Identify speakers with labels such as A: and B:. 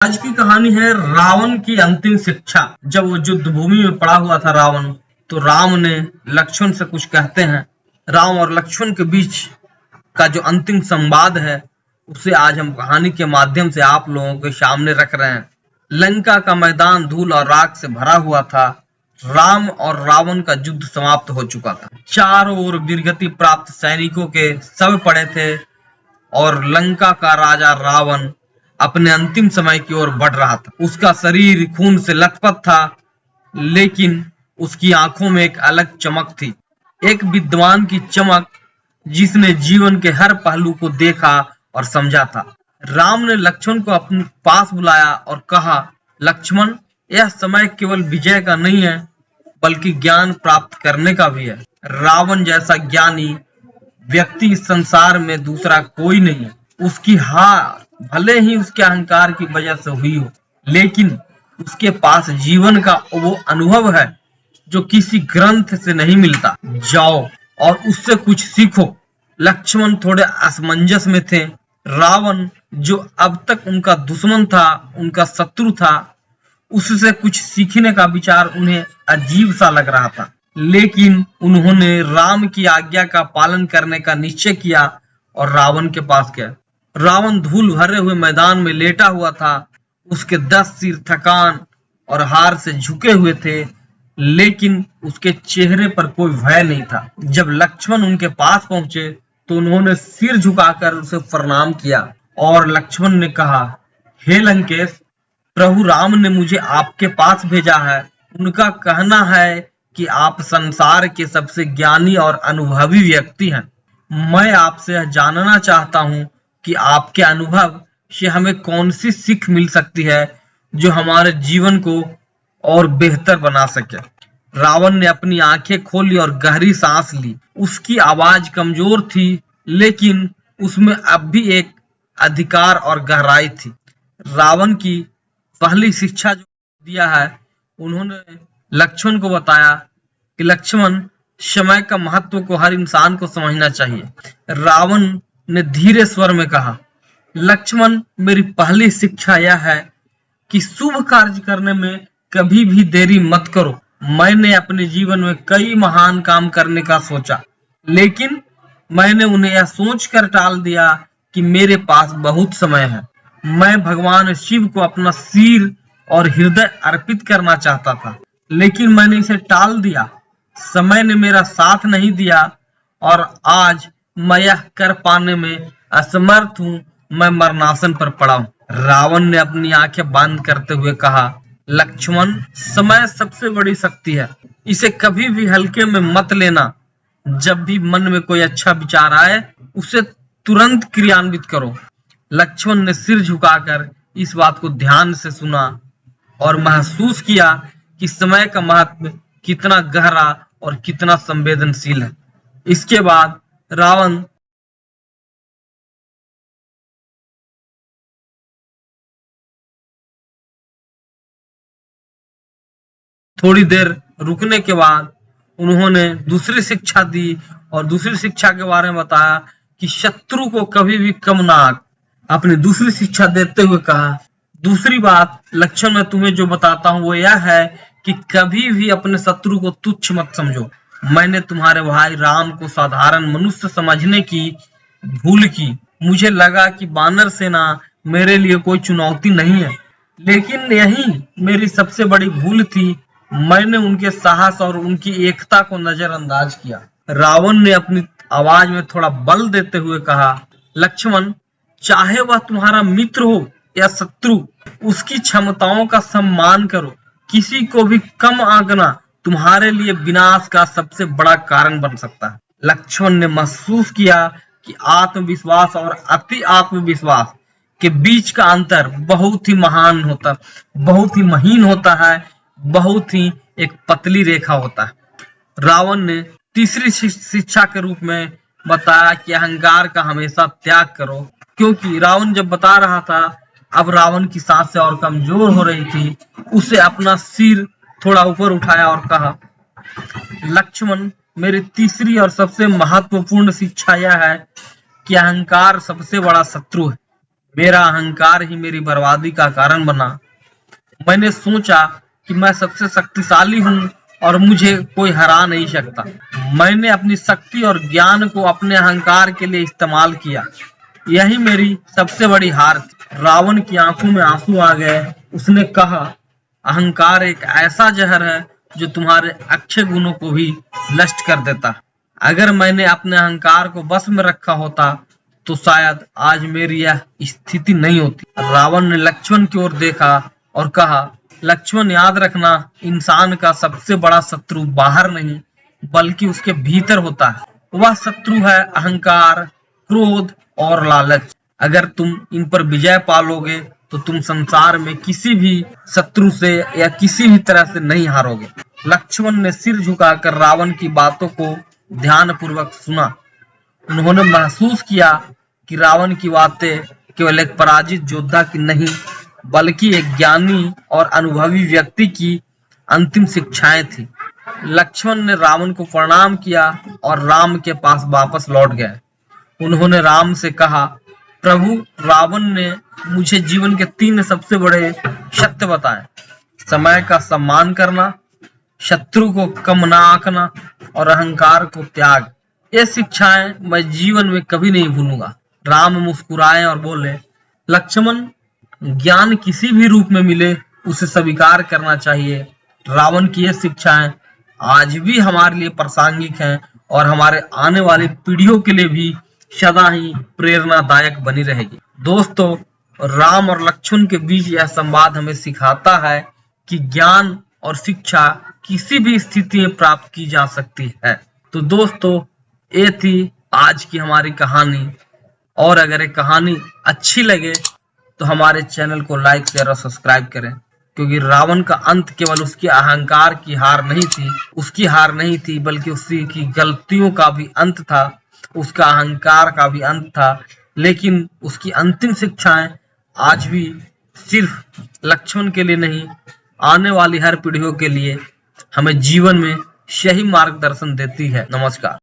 A: आज की कहानी है रावण की अंतिम शिक्षा। जब वो युद्ध भूमि में पड़ा हुआ था रावण, तो राम ने लक्ष्मण से कुछ कहते हैं। राम और लक्ष्मण के बीच का जो अंतिम संवाद है, उसे आज हम कहानी के माध्यम से आप लोगों के सामने रख रहे हैं। लंका का मैदान धूल और राख से भरा हुआ था। राम और रावण का युद्ध समाप्त हो चुका था। चारों ओर वीरगति प्राप्त सैनिकों के शव पड़े थे और लंका का राजा रावण अपने अंतिम समय की ओर बढ़ रहा था। उसका शरीर खून से लथपथ था, लेकिन उसकी आंखों में एक अलग चमक थी, एक विद्वान की चमक जिसने जीवन के हर पहलू को देखा और समझा था। राम ने लक्ष्मण को अपने पास बुलाया और कहा, लक्ष्मण, यह समय केवल विजय का नहीं है, बल्कि ज्ञान प्राप्त करने का भी है। रावण जैसा ज्ञानी व्यक्ति इस संसार में दूसरा कोई नहीं है। उसकी हार भले ही उसके अहंकार की वजह से हुई हो, लेकिन उसके पास जीवन का वो अनुभव है जो किसी ग्रंथ से नहीं मिलता। जाओ और उससे कुछ सीखो। लक्ष्मण थोड़े असमंजस में थे। रावण, जो अब तक उनका दुश्मन था, उनका शत्रु था, उससे कुछ सीखने का विचार उन्हें अजीब सा लग रहा था। लेकिन उन्होंने राम की आज्ञा का पालन करने का निश्चय किया और रावण के पास गए। रावण धूल भरे हुए मैदान में लेटा हुआ था। उसके 10 सिर थकान और हार से झुके हुए थे, लेकिन उसके चेहरे पर कोई भय नहीं था। जब लक्ष्मण उनके पास पहुंचे तो उन्होंने सिर झुकाकर उसे प्रणाम किया और लक्ष्मण ने कहा, हे लंकेश, प्रभु राम ने मुझे आपके पास भेजा है। उनका कहना है कि आप संसार के सबसे ज्ञानी और अनुभवी व्यक्ति हैं। मैं आपसे यह जानना चाहता हूं कि आपके अनुभव से हमें कौन सी सीख मिल सकती है जो हमारे जीवन को और बेहतर बना सके। रावण ने अपनी आंखें खोली और गहरी सांस ली। उसकी आवाज कमजोर थी, लेकिन उसमें अब भी एक अधिकार और गहराई थी। रावण की पहली शिक्षा जो दिया है, उन्होंने लक्ष्मण को बताया कि लक्ष्मण, समय का महत्व को हर इंसान को समझना चाहिए। रावण ने धीरे स्वर में कहा, लक्ष्मण, मेरी पहली शिक्षा यह है कि शुभ कार्य करने में कभी भी देरी मत करो। मैंने अपने जीवन में कई महान काम करने का सोचा, लेकिन मैंने उन्हें यह सोचकर टाल दिया कि मेरे पास बहुत समय है। मैं भगवान शिव को अपना सिर और हृदय अर्पित करना चाहता था, लेकिन मैंने इसे टाल दिया। समय ने मेरा साथ नहीं दिया और आज मैं यह कर पाने में असमर्थ हूँ। मैं मरणासन पर पड़ा हूँ। रावण ने अपनी आंखें बंद करते हुए कहा, लक्ष्मण, समय सबसे बड़ी शक्ति है। इसे कभी भी हल्के में मत लेना। जब भी मन में कोई अच्छा विचार आए, उसे तुरंत क्रियान्वित करो। लक्ष्मण ने सिर झुकाकर इस बात को ध्यान से सुना और महसूस किया कि समय का महत्व कितना गहरा और कितना संवेदनशील है। इसके बाद रावण थोड़ी देर रुकने के बाद उन्होंने दूसरी शिक्षा दी और दूसरी शिक्षा के बारे में बताया कि शत्रु को कभी भी कम ना आंक। अपनी दूसरी शिक्षा देते हुए कहा, दूसरी बात लक्ष्मण, मैं तुम्हें जो बताता हूँ वो यह है कि कभी भी अपने शत्रु को तुच्छ मत समझो। मैंने तुम्हारे भाई राम को साधारण मनुष्य समझने की भूल की। मुझे लगा कि वानर सेना मेरे लिए कोई चुनौती नहीं है, लेकिन यही मेरी सबसे बड़ी भूल थी। मैंने उनके साहस और उनकी एकता को नजरअंदाज किया। रावण ने अपनी आवाज में थोड़ा बल देते हुए कहा, लक्ष्मण, चाहे वह तुम्हारा मित्र हो या शत्रु, उसकी क्षमताओं का सम्मान करो। किसी को भी कम आंकना तुम्हारे लिए विनाश का सबसे बड़ा कारण बन सकता है। लक्ष्मण ने महसूस किया कि आत्मविश्वास और अति आत्मविश्वास के बीच का अंतर बहुत ही महान होता, बहुत ही महीन होता है, बहुत ही एक पतली रेखा होता है। रावण ने तीसरी शिक्षा के रूप में बताया कि अहंकार का हमेशा त्याग करो, क्योंकि रावण जब बता रहा था, अब रावण की सांसें और कमजोर हो रही थी। उसे अपना सिर थोड़ा ऊपर उठाया और कहा, लक्ष्मण, मेरी तीसरी और सबसे महत्वपूर्ण शिक्षा यह है कि अहंकार सबसे बड़ा शत्रु है। मेरा अहंकार ही मेरी बर्बादी का कारण बना। मैंने सोचा कि मैं सबसे शक्तिशाली हूँ और मुझे कोई हरा नहीं सकता। मैंने अपनी शक्ति और ज्ञान को अपने अहंकार के लिए इस्तेमाल किया। यही मेरी सबसे बड़ी हार थी। रावण की आंखों में आंसू आ गए। उसने कहा, अहंकार एक ऐसा जहर है जो तुम्हारे अच्छे गुणों को भी नष्ट कर देता। अगर मैंने अपने अहंकार को बस में रखा होता तो शायद आज मेरी यह स्थिति नहीं होती। रावण ने लक्ष्मण की ओर देखा और कहा, लक्ष्मण याद रखना, इंसान का सबसे बड़ा शत्रु बाहर नहीं बल्कि उसके भीतर होता है। वह शत्रु है अहंकार, क्रोध और लालच। अगर तुम इन पर विजय पालोगे तो तुम संसार में किसी भी शत्रु से या किसी भी तरह से नहीं हारोगे। लक्ष्मण ने सिर झुकाकर रावण की बातों को ध्यानपूर्वक सुना। उन्होंने महसूस किया कि रावण की बातें केवल एक पराजित योद्धा की नहीं बल्कि एक ज्ञानी और अनुभवी व्यक्ति की अंतिम शिक्षाएं थी। लक्ष्मण ने रावण को प्रणाम किया और राम के पास वापस लौट गए। उन्होंने राम से कहा, प्रभु, रावण ने मुझे जीवन के 3 सबसे बड़े सत्य बताए। समय का सम्मान करना, शत्रु को कम ना आंकना और अहंकार को त्याग। ये शिक्षाएं मैं जीवन में कभी नहीं भूलूंगा। राम मुस्कुराए और बोले, लक्ष्मण, ज्ञान किसी भी रूप में मिले उसे स्वीकार करना चाहिए। रावण की ये शिक्षाएं आज भी हमारे लिए प्रासंगिक हैं और हमारे आने वाली पीढ़ियों के लिए भी सदा ही प्रेरणादायक बनी रहेगी। दोस्तों, राम और लक्ष्मण के बीच यह संवाद हमें सिखाता है कि ज्ञान और शिक्षा किसी भी स्थिति में प्राप्त की जा सकती है। तो दोस्तों, ये थी आज की हमारी कहानी। और अगर ये कहानी अच्छी लगे तो हमारे चैनल को लाइक, शेयर और सब्सक्राइब करें, क्योंकि रावण का अंत केवल उसके अहंकार की हार नहीं थी बल्कि उसकी गलतियों का भी अंत था, उसका अहंकार का भी अंत था। लेकिन उसकी अंतिम शिक्षाएं आज भी सिर्फ लक्ष्मण के लिए नहीं, आने वाली हर पीढ़ियों के लिए हमें जीवन में सही मार्गदर्शन देती है। नमस्कार।